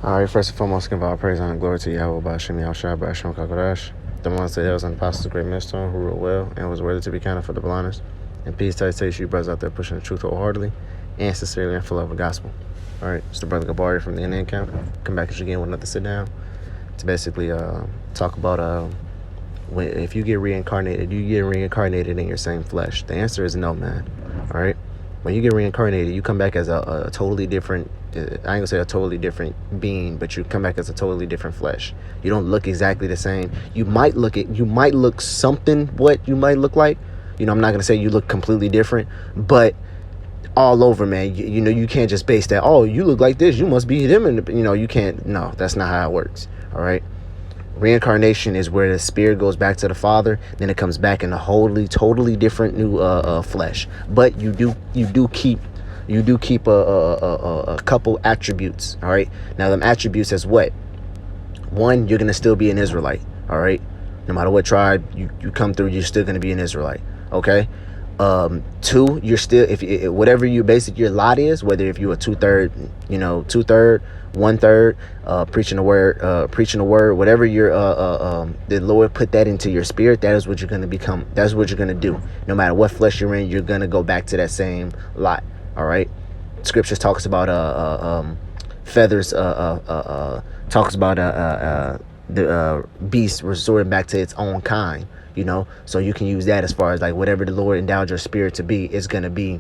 All right, first and foremost, give all praise and glory to Yahweh Bashim Yahushua Bashim Kakodash, the ones that hills and the apostles of the great millstone who ruled well and was worthy to be counted for the blindness. And peace to you brothers out there pushing the truth wholeheartedly and sincerely and full of the gospel. All right, it's the brother Gabari from the Indian camp. Come back again with another sit down to basically talk about if you get reincarnated, you get reincarnated in your same flesh. The answer is no, man. All right. When you get reincarnated, you come back as a totally different, I ain't gonna say a totally different being, but you come back as a totally different flesh. You don't look exactly the same. You might look something what you might look like. You know, I'm not gonna say you look completely different, but all over, man. You know, you can't just base that, oh, you look like this, you must be them, and you can't. No, that's not how it works. All right. Reincarnation is where the spirit goes back to the Father, then it comes back in a totally different new flesh. But you do keep a couple attributes. All right. Now them attributes as what? One, you're gonna still be an Israelite. All right. No matter what tribe you come through, you're still gonna be an Israelite. Okay. Two, you're still, if whatever your lot is, whether if you're a two-third, 1/3, preaching the word, whatever the Lord put that into your spirit, that is what you're going to become. That's what you're going to do. No matter what flesh you're in, you're going to go back to that same lot. All right. Scriptures talks about feathers, talks about the beast resorting back to its own kind. So you can use that as far as like whatever the Lord endowed your spirit to be, it's gonna be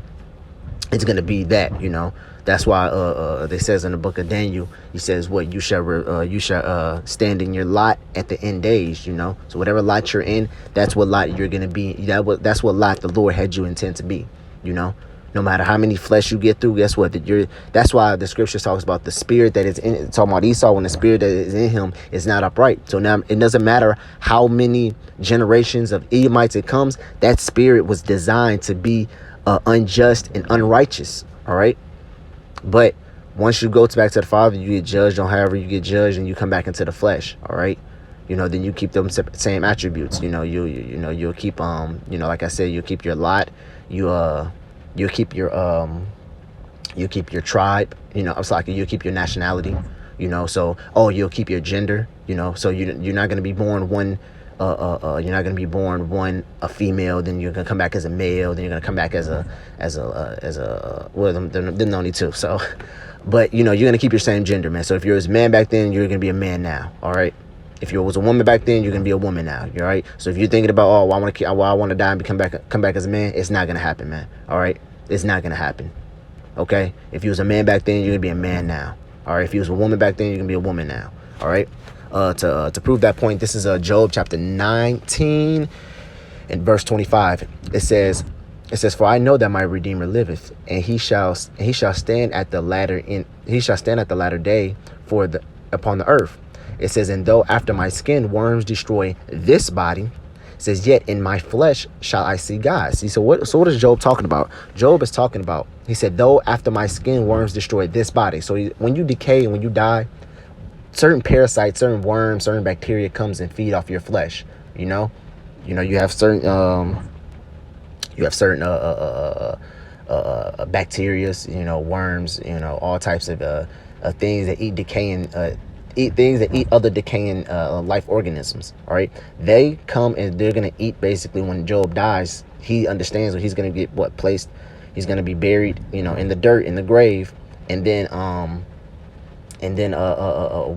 that. That's why they says in the book of Daniel, he says what you shall stand in your lot at the end days. So whatever lot you're in, that's what lot you're gonna be. That's what lot the Lord had you intend to be. No matter how many flesh you get through, guess what? That's why the scripture talks about the spirit that is in, talking about Esau, when the spirit that is in him is not upright. So now it doesn't matter how many generations of Edomites it comes, that spirit was designed to be unjust and unrighteous. All right. But once you go back to the Father, you get judged on however you get judged, and you come back into the flesh. All right. Then you keep them same attributes. You'll keep like I said, you'll keep your lot. You'll keep your tribe, it's like you'll keep your nationality, so you'll keep your gender, so you're not going to be born one you're not going to be born a female, then you're going to come back as a male, then you're going to come back as a well, them only two. So but you're going to keep your same gender, man. So if you're a man back then, you're going to be a man now. All right. If you was a woman back then, you're gonna be a woman now. You're right. So if you're thinking about, I want to die and come back as a man, it's not gonna happen, man. All right, it's not gonna happen. Okay. If you was a man back then, you're gonna be a man now. All right. If you was a woman back then, you're gonna be a woman now. All right. To prove that point, this is Job chapter 19 and verse 25. It says, "For I know that my Redeemer liveth, and he shall stand at the latter day upon the earth." It says, "And though after my skin worms destroy this body," it says, "yet in my flesh shall I see God." See, so what is Job talking about? Job is talking about, he said, though after my skin worms destroy this body. So when you decay and when you die, certain parasites, certain worms, certain bacteria comes and feed off your flesh. You have certain bacterias, worms, all types of things that eat other decaying life organisms. All right, they come and they're gonna eat. Basically, when Job dies, he understands that he's gonna get placed. He's gonna be buried, in the dirt, in the grave, and then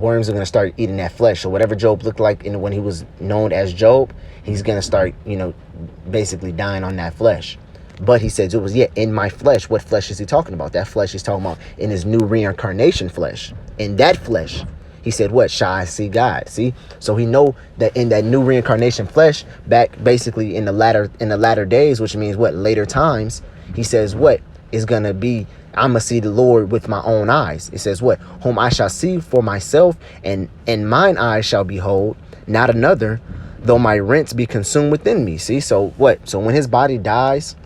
worms are gonna start eating that flesh. So whatever Job looked like when he was known as Job, he's gonna start, basically dying on that flesh. But he says it was yet in my flesh. What flesh is he talking about? That flesh he's talking about in his new reincarnation flesh. In that flesh, he said, what shall I see God? See, so he know that in that new reincarnation flesh, back basically in the latter days, which means what, later times, he says what is gonna be, I'm gonna see the Lord with my own eyes. It says what, whom I shall see for myself, and mine eyes shall behold, not another, though my rents be consumed within me. See, so what? So when his body dies,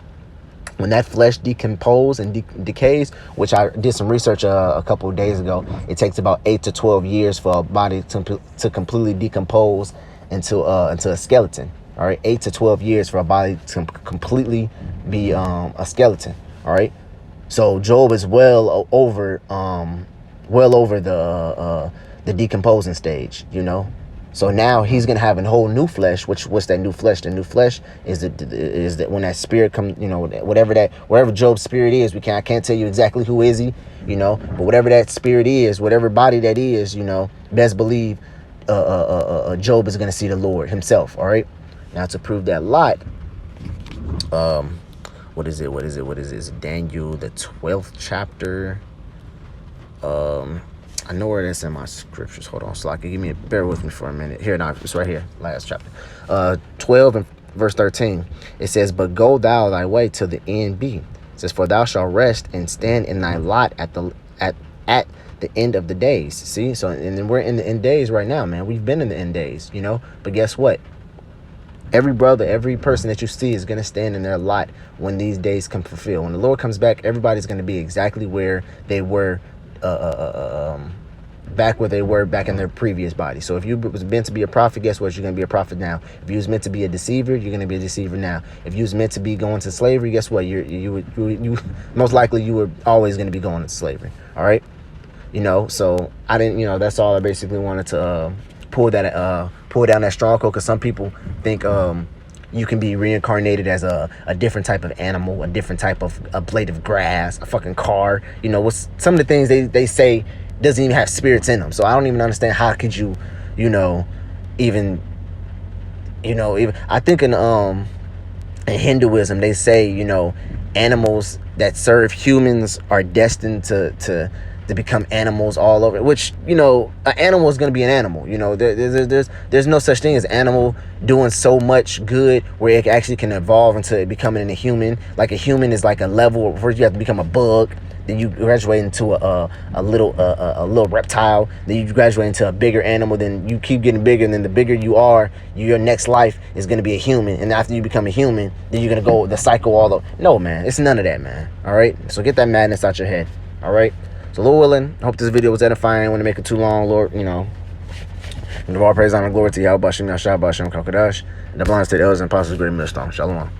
when that flesh decomposes and decays, which I did some research a couple of days ago, it takes about 8 to 12 years for a body to completely decompose into a skeleton. All right, 8 to 12 years for a body to completely be a skeleton. All right, so Job is well over well over the decomposing stage, you know. So now he's gonna have a whole new flesh. What's that new flesh? The new flesh is that when that spirit comes, you know, whatever Job's spirit is, I can't tell you exactly who is he, you know, but whatever that spirit is, whatever body that is, you know, best believe Job is gonna see the Lord himself. All right. Now to prove that lot, what is it? It's Daniel, the 12th chapter. I know where that's in my scriptures. Hold on, Slocky. Bear with me for a minute. Here, now it's right here, last chapter. 12 and verse 13. It says, "But go thou thy way till the end be." It says, "For thou shalt rest and stand in thy lot at the end of the days." See, so and then we're in the end days right now, man. We've been in the end days, you know. But guess what? Every brother, every person that you see is going to stand in their lot when these days come fulfilled. When the Lord comes back, everybody's going to be exactly where they were back where they were back in their previous body. So if you was meant to be a prophet, guess what? You're going to be a prophet now. If you was meant to be a deceiver, you're going to be a deceiver now. If you was meant to be going to slavery, guess what? You most likely you were always going to be going to slavery. All right. You know, so I didn't, you know, that's all I basically wanted to pull down that stronghold, because some people think you can be reincarnated as a different type of animal, a different type of a blade of grass, a fucking car. You know, what's some of the things they say doesn't even have spirits in them. So I don't even understand how could you, even I think in Hinduism they say, animals that serve humans are destined to become animals all over, which, an animal is going to be an animal. There's no such thing as animal doing so much good where it actually can evolve into becoming a human. Like a human is like a level. First you have to become a bug, then you graduate into a little reptile, then you graduate into a bigger animal, then you keep getting bigger, and then the bigger you are, your next life is going to be a human, and after you become a human, then you're going to go the cycle all over. No, man, it's none of that, man. All right, so get that madness out your head. All right. So, Lord willing, I hope this video was edifying. I don't want to make it too long, Lord. And of all praise, honor, and glory to Yahweh, Bashem, Yahshua, Bashem, Kalkadash, and the blind state elders and apostles, great millstone. Shalom.